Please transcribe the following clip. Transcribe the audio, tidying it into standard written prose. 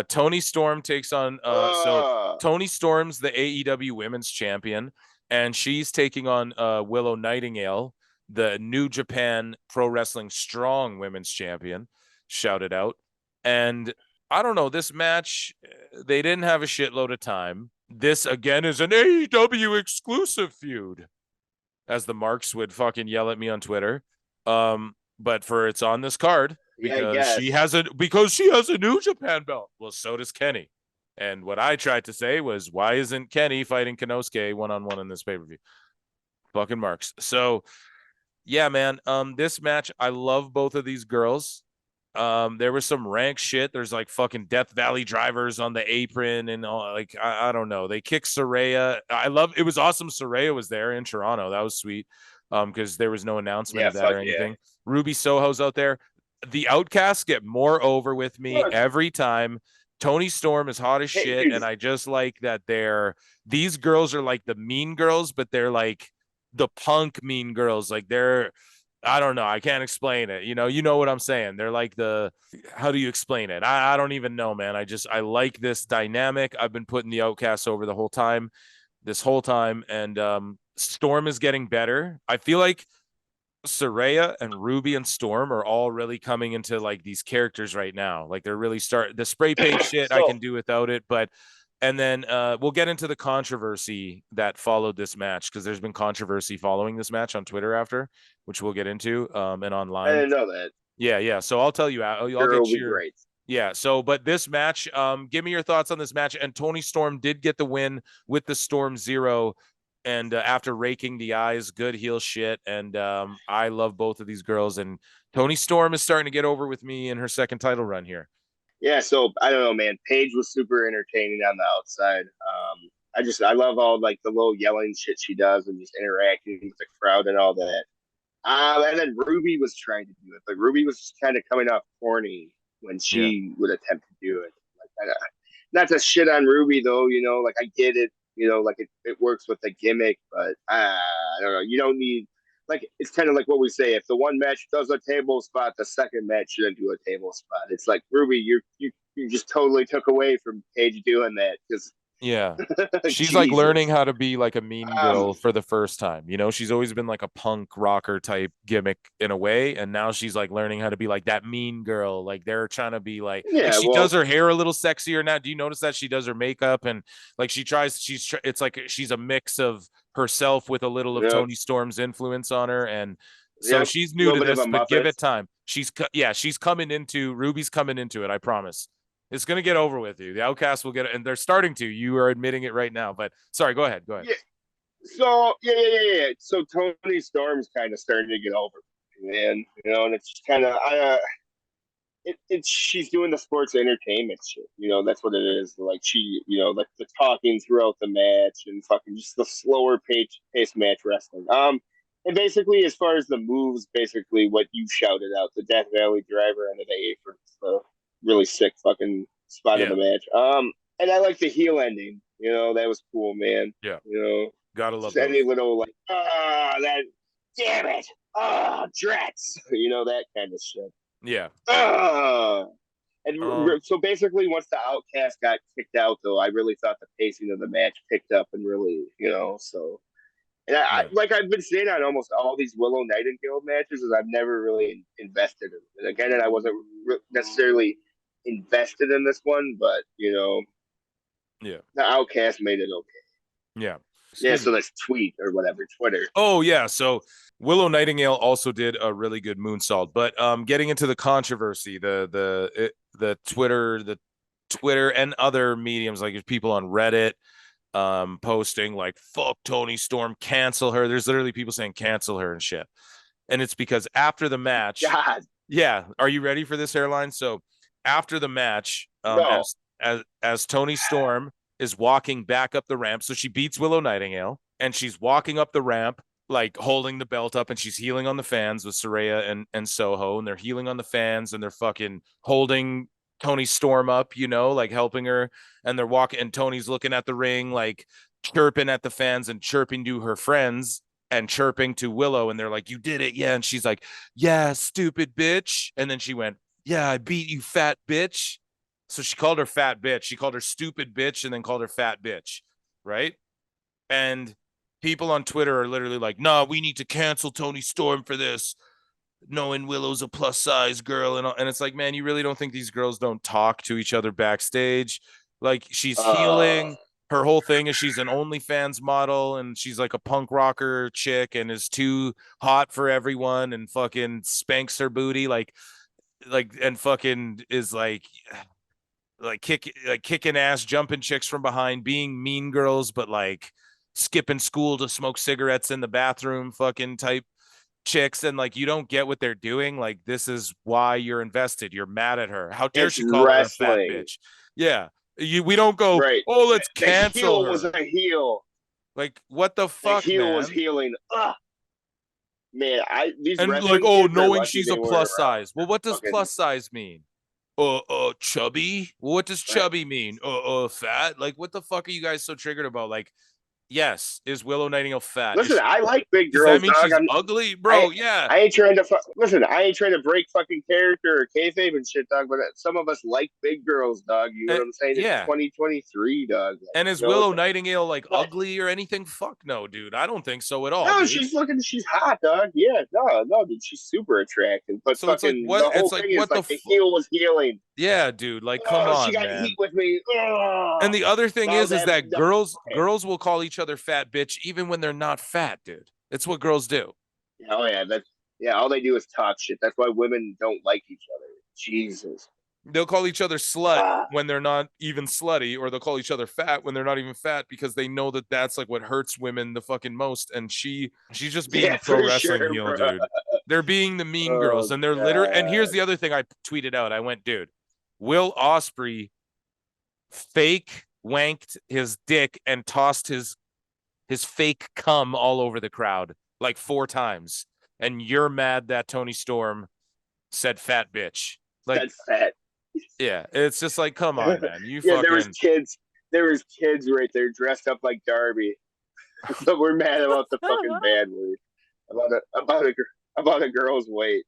Toni Storm takes on so Uh, Toni Storm's the AEW Women's Champion, and she's taking on Willow Nightingale, the New Japan Pro Wrestling Strong Women's Champion. Shout it out. And I don't know, this match, they didn't have a shitload of time. This again is an AEW exclusive feud, as the marks would fucking yell at me on Twitter. But for it's on this card yeah, I because she guess. has a New Japan belt. Well, so does Kenny. And what I tried to say was, why isn't Kenny fighting Konosuke one-on-one in this pay-per-view? Fucking marks. So yeah, man. This match, I love both of these girls. There was some rank shit. There's like fucking Death Valley drivers on the apron and all, like I don't know. They kicked Saraya. I love it was awesome. Saraya was there in Toronto. That was sweet. Because there was no announcement Yeah, of that fuck or yeah. anything. Ruby Soho's out there. The Outcasts get more over with me Look, every time. Toni Storm is hot as hey, shit, dude, and I just like that these girls are like the mean girls, but they're like the punk mean girls. Like they're I don't know. I can't explain it. You know what I'm saying. They're like how do you explain it? I don't even know, man. I like this dynamic. I've been putting the Outcasts over this whole time. And Storm is getting better. I feel like Saraya and Ruby and Storm are all really coming into like these characters right now. Like they're really the spray paint shit. I so can do without it, but and then we'll get into the controversy that followed this match because there's been controversy following this match on Twitter after, which we'll get into and I online. didn't know that. Yeah, yeah. So I'll tell you, I'll Sure, get will be your great. yeah. So, but this match, give me your thoughts on this match. And Toni Storm did get the win with the Storm Zero, and after raking the eyes, good heel shit. And I love both of these girls. And Toni Storm is starting to get over with me in her second title run here. Yeah, so I don't know, man. Paige was super entertaining on the outside. I love all like the little yelling shit she does and just interacting with the crowd and all that. And then Ruby was trying to do it, but Ruby was kind of coming off corny when Yeah, she would attempt to do it. Like, not to shit on Ruby though, like I get it, like it works with the gimmick, but I don't know. You don't need like it's kind of like what we say. If the one match does a table spot, the second match shouldn't do a table spot. It's like Ruby, you just totally took away from Paige doing that because yeah. She's like learning Jesus. how to be like a mean Um, girl for the first time. She's always been like a punk rocker type gimmick in a way, and now she's like learning how to be like that mean girl. Like they're trying to be like yeah, she does well, her hair a little sexier now. Do you notice that she does her makeup and like it's like she's a mix of herself with a little of yep, Toni Storm's influence on her, and so yep, she's a new little to bit of a this, but give Muppet. it time. She's coming into Ruby's coming into it. I promise. It's gonna get over with you. The Outcast will get it, and they're starting to. You are admitting it right now. But sorry, go ahead. Go ahead. Yeah, so yeah. So Toni Storm's kind of starting to get over, man. And it's just kind of it's she's doing the sports entertainment shit. That's what it is. Like like the talking throughout the match and fucking just the slower pace match wrestling. And basically, as far as the moves, basically what you shouted out, the Death Valley driver and the apron, the really sick fucking spot of Yeah, the match. And I like the heel ending. That was cool, man. yeah. Gotta love Just any those. little like that, damn it, Drex, that kind of shit. Yeah. Ah. And Um. so basically, once the Outcast got kicked out, though, I really thought the pacing of the match picked up and really, so. And Yeah. like I've been saying on almost all these Willow Nightingale matches, is I've never really invested in it. And again, and I wasn't necessarily invested in this one, but Yeah. the Outcast made it okay. Yeah. Yeah, Excuse so me. that's Twitter. Oh yeah. So Willow Nightingale also did a really good moonsault. But getting into the controversy, the Twitter and other mediums, like there's people on Reddit posting like fuck Toni Storm, cancel her. There's literally people saying cancel her and shit. And it's because after the match, God, yeah, are you ready for this, Hairline? So after the match, no. as Toni Storm is walking back up the ramp, so she beats Willow Nightingale and she's walking up the ramp like holding the belt up, and she's healing on the fans with Saraya and Soho, and they're healing on the fans and they're fucking holding Toni Storm up, like helping her, and they're walking, and Toni's looking at the ring like chirping at the fans and chirping to her friends and chirping to Willow, and they're like, "You did it, yeah!" And she's like, "Yeah, stupid bitch." And then she went, "Yeah, I beat you, fat bitch." So she called her fat bitch. She called her stupid bitch and then called her fat bitch, right? And people on Twitter are literally like, "No, we need to cancel Toni Storm for this, knowing Willow's a plus size girl." And it's like, man, you really don't think these girls don't talk to each other backstage? Like, she's Uh, healing. Her whole thing is she's an OnlyFans model and she's like a punk rocker chick and is too hot for everyone and fucking spanks her booty and fucking is kicking ass, jumping chicks from behind, being mean girls, but like skipping school to smoke cigarettes in the bathroom, fucking type chicks. And like, you don't get what they're doing. Like, this is why you're invested. You're mad at her. How dare it's she call her a fat wrestling, bitch? Yeah. We don't go, right? oh, let's The cancel heel was her. a heel. Like, what the The fuck, heel was man? healing. Ugh. Man, these And like, wrestling oh, kids are knowing lucky she's they a weren't plus around. size. Well, what does Fucking plus size mean? Chubby? Well, what does right. chubby mean? Fat? Like, what the fuck are you guys so triggered about? Like, yes, is Willow Nightingale fat? Listen, I like big Does that girls, mean dog. she's ugly, I bro? Yeah. I ain't trying to listen. I ain't trying to break fucking character or kayfabe and shit, dog. But some of us like big girls, dog. You know what I'm saying? It's Yeah. 2023, dog. Like, And is you know, Willow Nightingale like but ugly or anything? Fuck no, dude. I don't think so at all, no, dude. she's hot, dog. Yeah, no, dude, she's super attractive. But So it's like fucking what? the It's whole like thing is what the like the heel was healing. Yeah, dude. Like, come Oh, she on, got heat man. with me. And Oh, the other thing now is that that the, girls will call each other fat bitch even when they're not fat, dude. It's what girls do. oh yeah, all they do is talk shit. That's why women don't like each other. Jesus. They'll call each other slut Ah, when they're not even slutty, or they'll call each other fat when they're not even fat because they know that that's like what hurts women the fucking most. And she's just being yeah, a pro for wrestling sure, heel, bro. dude. They're being the mean girls, Oh and they're literally. And here's god. the other thing I tweeted out. I went, dude, Will Ospreay fake wanked his dick and tossed his fake cum all over the crowd like 4 times, and you're mad that Toni Storm said fat bitch. Like, That's fat. yeah, it's just like, come on, man. You Yeah, there was fucking kids. There was kids right there dressed up like Darby. But we're mad about the fucking bad word about a girl's weight.